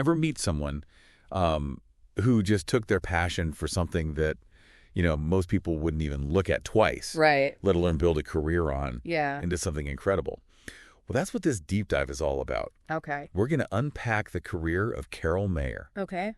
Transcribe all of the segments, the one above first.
ever meet someone who just took their passion for something that, most people wouldn't even look at twice, Right. let alone build a career on, Yeah. into something incredible? Well, that's what this deep dive is all about. Okay. We're going to unpack the career of Carol Mayer, Okay.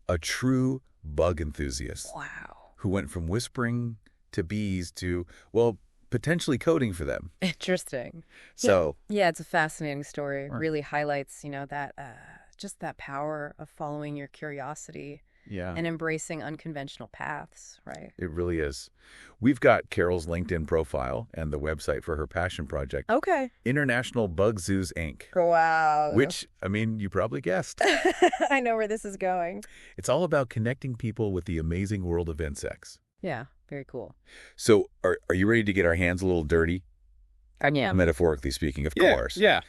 a true bug enthusiast Wow. who went from whispering to bees to, well, potentially coding for them. Interesting. So, Yeah, it's a fascinating story. It Right. really highlights, that just that power of following your curiosity yeah, and embracing unconventional paths, right? it really is. We've got Carol's LinkedIn profile and the website for her passion project, Okay. International Bug Zoos, Inc., Wow. which, you probably guessed. I know where this is going. It's all about connecting people with the amazing world of insects. Yeah, very cool. So are you ready to get our hands a little dirty, Yeah. metaphorically speaking, of course, Yeah.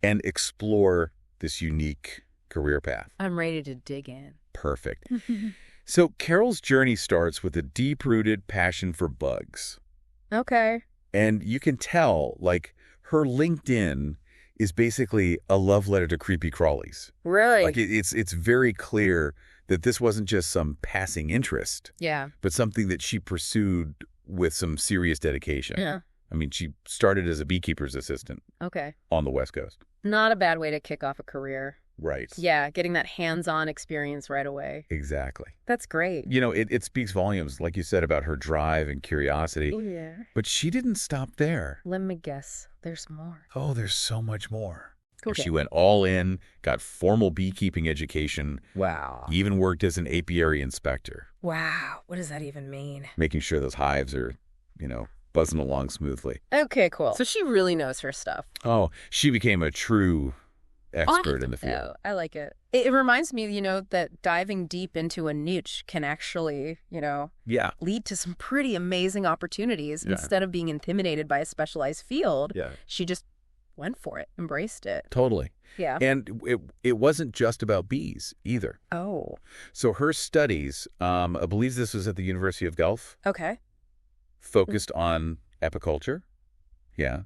and explore this unique career path? I'm ready to dig in. Perfect. So Carol's journey starts with a deep-rooted passion for bugs. Okay. And you can tell, her LinkedIn is basically a love letter to creepy crawlies. Really? It's very clear that this wasn't just some passing interest, Yeah. but something that she pursued with some serious dedication. Yeah. She started as a beekeeper's assistant Okay. on the West Coast. Not a bad way to kick off a career. Right. Yeah, getting that hands-on experience right away. Exactly. That's great. It speaks volumes, like you said, about her drive and curiosity. Yeah. But she didn't stop there. Let me guess. There's more. Oh, there's so much more. Okay. She went all in, got formal beekeeping education, Wow. even worked as an apiary inspector, Wow. What does that even mean? making sure those hives are, buzzing along smoothly. Okay, cool. So she really knows her stuff. Oh, she became a true expert in the field. Oh, I like it. It reminds me, that diving deep into a niche can actually, Yeah. lead to some pretty amazing opportunities. Yeah. Instead of being intimidated by a specialized field, Yeah. she just went for it, embraced it. Totally. Yeah. And it wasn't just about bees either. Oh, So her studies, I believe this was at the University of Guelph, okay. focused on apiculture, yeah,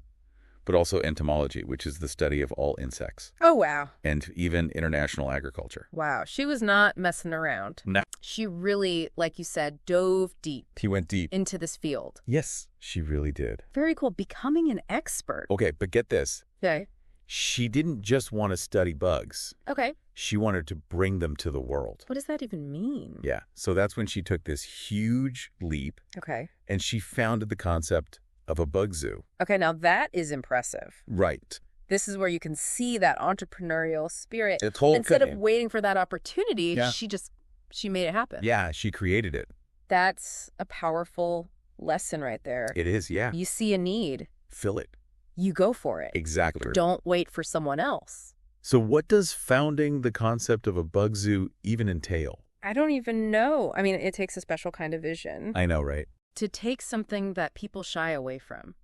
but also entomology, which is the study of all insects, Oh, wow. and even international agriculture. Wow. She was not messing around. No. She really, like you said, dove deep He went deep. into this field. Yes, she really did. Very cool. Becoming an expert. Okay, but get this. Okay. She didn't just want to study bugs. Okay. She wanted to bring them to the world. What does that even mean? Yeah, so that's when she took this huge leap, Okay. and she founded the concept of a bug zoo. Okay, now that is impressive. Right. This is where you can see that entrepreneurial spirit. It's whole Instead of waiting for that opportunity, Yeah. she made it happen. Yeah, she created it. That's a powerful lesson right there. It is, yeah. You see a need, Fill it. you go for it. Exactly. Don't wait for someone else. So what does founding the concept of a bug zoo even entail? I don't even know. I mean, it takes a special kind of vision I know, right? to take something that people shy away from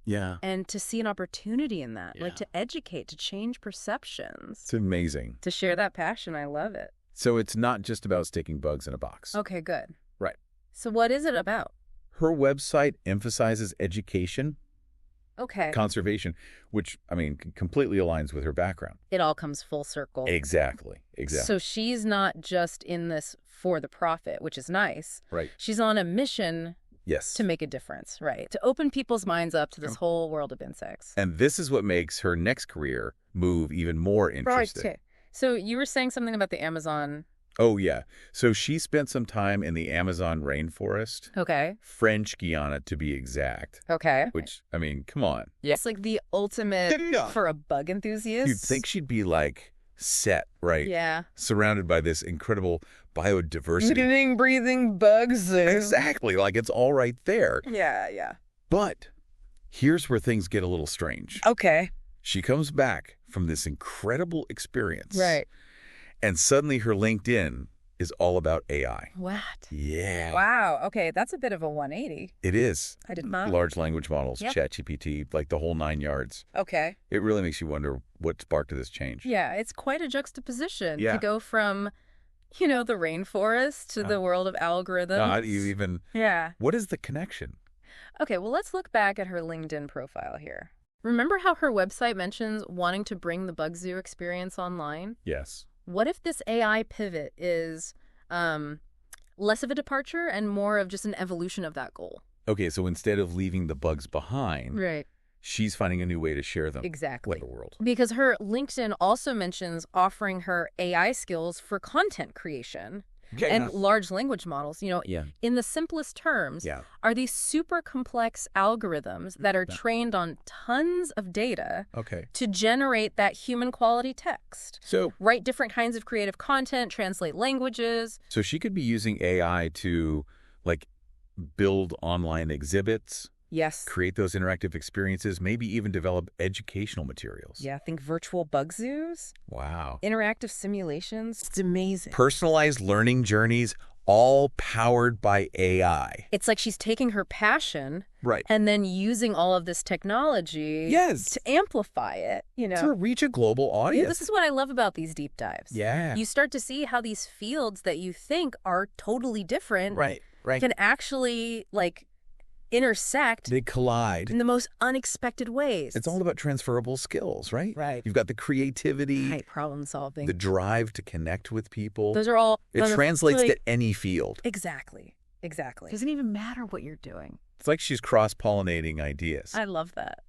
Yeah. and to see an opportunity in that, Yeah. like to educate, to change perceptions, It's amazing. to share that passion. I love it. So it's not just about sticking bugs in a box. Okay, good. Right. So what is it about? Her website emphasizes education, Okay. conservation, which, completely aligns with her background. It all comes full circle. Exactly. So she's not just in this for the profit, which is nice. Right. She's on a mission Yes. to make a difference, right? To open people's minds up to this whole world of insects. And this is what makes her next career move even more interesting. Right. So you were saying something about the Amazon. Oh, yeah. So she spent some time in the Amazon rainforest, Okay. French Guiana to be exact, Okay. which, come on. Yeah. It's like the ultimate for a bug enthusiast. You'd think she'd be set, right? Yeah. Surrounded by this incredible biodiversity. Living, breathing bugs. Exactly. It's all right there. Yeah. But here's where things get a little strange. Okay. She comes back from this incredible experience. Right. And suddenly her LinkedIn is all about AI. What? Yeah. Wow. Okay. That's a bit of a 180. It is. I did not. Large language models, Yep. ChatGPT, the whole 9 yards. Okay. It really makes you wonder what sparked this change. Yeah. It's quite a juxtaposition Yeah. to go from, the rainforest to the world of algorithms. Not even. Yeah. What is the connection? Okay. Well, let's look back at her LinkedIn profile here. Remember how her website mentions wanting to bring the Bug Zoo experience online? Yes. What if this AI pivot is less of a departure and more of just an evolution of that goal? Okay, so instead of leaving the bugs behind, Right. she's finding a new way to share them Exactly. with the world. Because her LinkedIn also mentions offering her AI skills for content creation and large language models. Yeah. In the simplest terms, are these super complex algorithms that are trained on tons of data to generate that human quality text. So write different kinds of creative content, translate languages. So she could be using AI to, like, build online exhibits. Yes. Create those interactive experiences, maybe even develop educational materials. Yeah, think virtual bug zoos. Wow. Interactive simulations. It's amazing. Personalized learning journeys, all powered by AI. It's like she's taking her passion Right. and then using all of this technology to amplify it, To reach a global audience. Yeah, this is what I love about these deep dives. Yeah. You start to see how these fields that you think are totally different Right. can actually, intersect. They collide. In the most unexpected ways. It's all about transferable skills, right? Right. You've got the creativity. Right, problem solving. The drive to connect with people. Those are all... It translates to any field. Exactly. Doesn't even matter what you're doing. It's like she's cross-pollinating ideas. I love that.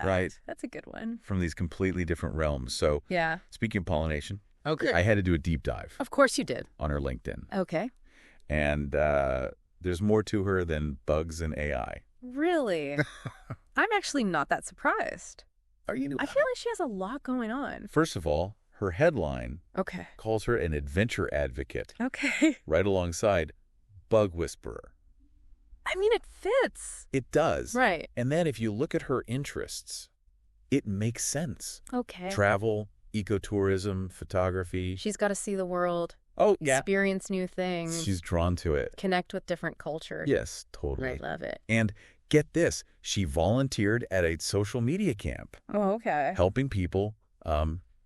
Right. That's a good one. From these completely different realms. So, yeah. Speaking of pollination, okay, I had to do a deep dive. Of course you did. On her LinkedIn. Okay. And there's more to her than bugs and AI. Really? I'm actually not that surprised. Are you? I feel like she has a lot going on. First of all, her headline calls her an adventure advocate. Okay. Right alongside bug whisperer. I mean, it fits. It does. Right. And then if you look at her interests, it makes sense. Okay. Travel, ecotourism, photography. She's got to see the world. Oh, yeah. Experience new things. She's drawn to it. Connect with different cultures. Yes, totally. I love it. And get this, she volunteered at a social media camp. Oh, okay. Helping people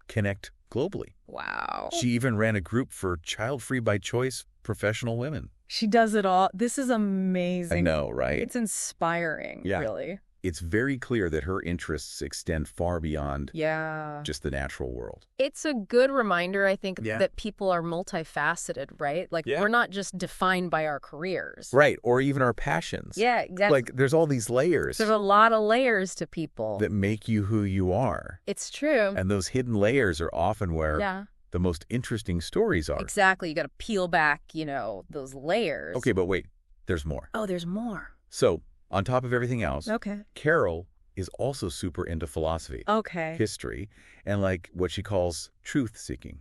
connect globally. Wow. She even ran a group for child-free by choice professional women. She does it all. This is amazing. I know, right? It's inspiring, really. It's very clear that her interests extend far beyond yeah, just the natural world. It's a good reminder, I think, that people are multifaceted, right? Like, we're not just defined by our careers. Right, or even our passions. Yeah, exactly. Like, there's all these layers. There's a lot of layers to people. That make you who you are. It's true. And those hidden layers are often where the most interesting stories are. Exactly. You got to peel back, those layers. Okay, but wait, there's more. Oh, there's more. So, on top of everything else, Carol is also super into philosophy, history, and what she calls truth-seeking.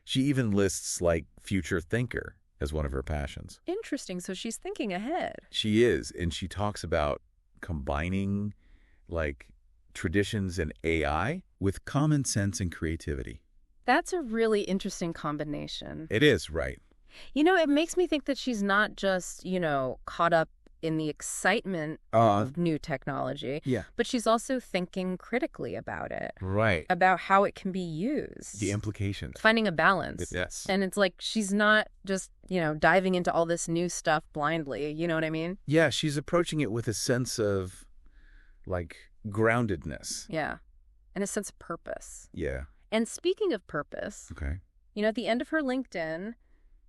She even lists future thinker as one of her passions. Interesting. So she's thinking ahead. She is, and she talks about combining traditions and AI with common sense and creativity. That's a really interesting combination. It is, right. It makes me think that she's not just, caught up in the excitement of new technology, but she's also thinking critically about it. Right. About how it can be used. The implications. Finding a balance. Yes. And it's like she's not just, diving into all this new stuff blindly. You know what I mean? Yeah, she's approaching it with a sense of, groundedness. Yeah. And a sense of purpose. Yeah. And speaking of purpose, at the end of her LinkedIn,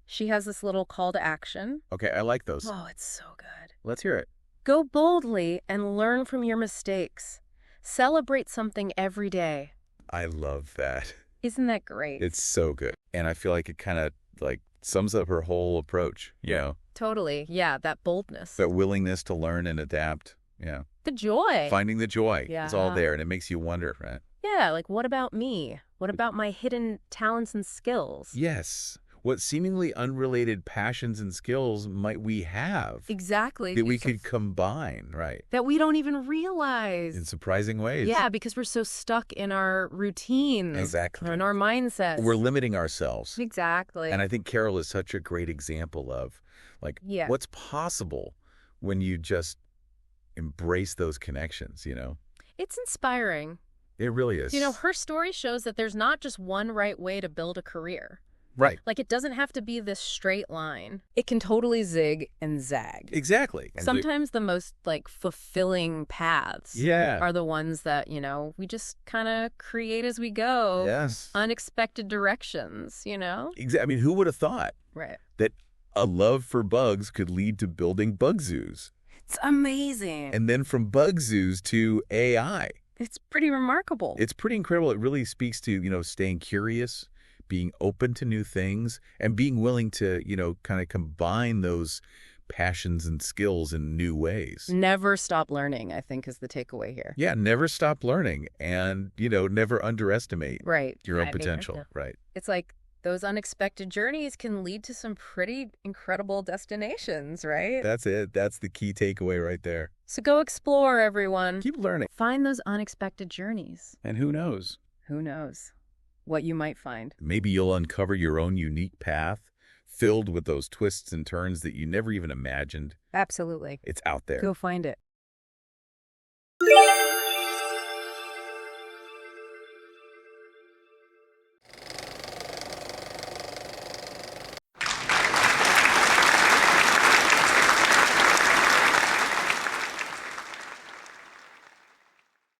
she has this little call to action. Okay, I like those. Oh, it's so good. Let's hear it. Go boldly and learn from your mistakes. Celebrate something every day. I love that. Isn't that great? It's so good. And I feel like it kind of sums up her whole approach, Totally. Yeah, that boldness. That willingness to learn and adapt. Yeah. The joy. Finding the joy. Yeah. It's all there, and it makes you wonder, right? Yeah, what about me? What about my hidden talents and skills? Yes. What seemingly unrelated passions and skills might we have? Exactly. That we could combine, right? That we don't even realize. In surprising ways. Yeah, because we're so stuck in our routines. Exactly. Or in our mindsets. We're limiting ourselves. Exactly. And I think Carol is such a great example of, what's possible when you just embrace those connections, It's inspiring. It really is. Her story shows that there's not just one right way to build a career. Right. Like, it doesn't have to be this straight line. It can totally zig and zag. Exactly. And sometimes the most, like, fulfilling paths are the ones that, we just kind of create as we go. Yes. Unexpected directions, Exactly. I mean, who would have thought that a love for bugs could lead to building bug zoos? It's amazing. And then from bug zoos to AI. It's pretty remarkable. It's pretty incredible. It really speaks to, staying curious, being open to new things, and being willing to, kind of combine those passions and skills in new ways. Never stop learning, I think, is the takeaway here. Yeah, never stop learning and, never underestimate your own potential. Right. It's like those unexpected journeys can lead to some pretty incredible destinations, right? That's it. That's the key takeaway right there. So go explore, everyone. Keep learning. Find those unexpected journeys. And who knows? Who knows what you might find. Maybe you'll uncover your own unique path filled with those twists and turns that you never even imagined. Absolutely. It's out there. Go find it.